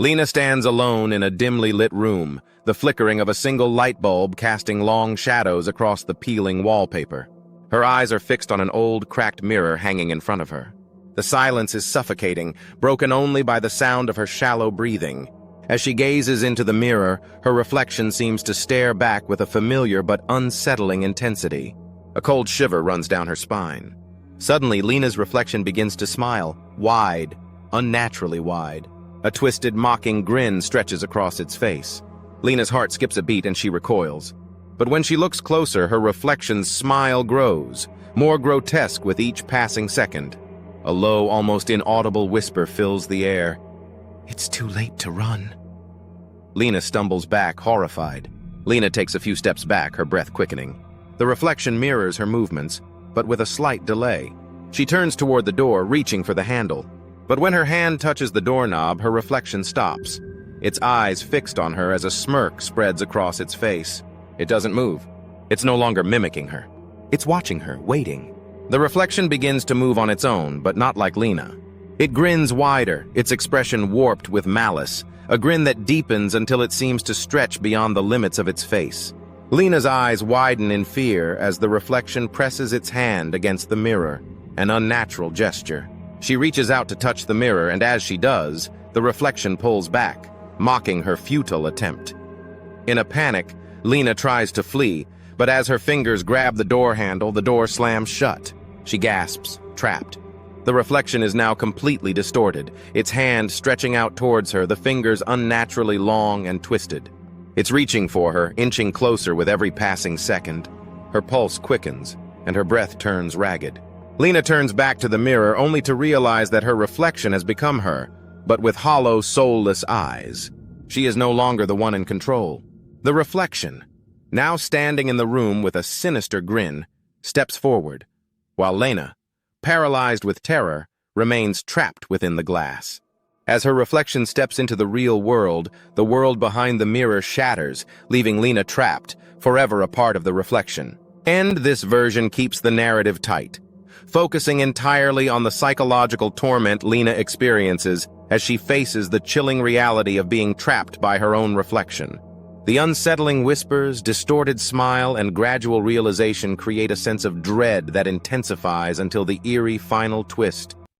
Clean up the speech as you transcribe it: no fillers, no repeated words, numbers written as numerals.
Lena stands alone in a dimly lit room, the flickering of a single light bulb casting long shadows across the peeling wallpaper. Her eyes are fixed on an old, cracked mirror hanging in front of her. The silence is suffocating, broken only by the sound of her shallow breathing. As she gazes into the mirror, her reflection seems to stare back with a familiar but unsettling intensity. A cold shiver runs down her spine. Suddenly, Lena's reflection begins to smile, wide, unnaturally wide. A twisted, mocking grin stretches across its face. Lena's heart skips a beat and she recoils. But when she looks closer, her reflection's smile grows, more grotesque with each passing second. A low, almost inaudible whisper fills the air. "It's too late to run." Lena stumbles back, horrified. Lena takes a few steps back, her breath quickening. The reflection mirrors her movements, but with a slight delay. She turns toward the door, reaching for the handle. But when her hand touches the doorknob, her reflection stops, its eyes fixed on her as a smirk spreads across its face. It doesn't move. It's no longer mimicking her. It's watching her, waiting. The reflection begins to move on its own, but not like Lena. It grins wider, its expression warped with malice, a grin that deepens until it seems to stretch beyond the limits of its face. Lena's eyes widen in fear as the reflection presses its hand against the mirror, an unnatural gesture. She reaches out to touch the mirror, and as she does, the reflection pulls back, mocking her futile attempt. In a panic, Lena tries to flee, but as her fingers grab the door handle, the door slams shut. She gasps, trapped. The reflection is now completely distorted, its hand stretching out towards her, the fingers unnaturally long and twisted. It's reaching for her, inching closer with every passing second. Her pulse quickens, and her breath turns ragged. Lena turns back to the mirror only to realize that her reflection has become her, but with hollow, soulless eyes. She is no longer the one in control. The reflection, now standing in the room with a sinister grin, steps forward, while Lena, paralyzed with terror, remains trapped within the glass. As her reflection steps into the real world, the world behind the mirror shatters, leaving Lena trapped, forever a part of the reflection. And this version keeps the narrative tight, focusing entirely on the psychological torment Lena experiences as she faces the chilling reality of being trapped by her own reflection. The unsettling whispers, distorted smile, and gradual realization create a sense of dread that intensifies until the eerie final twist,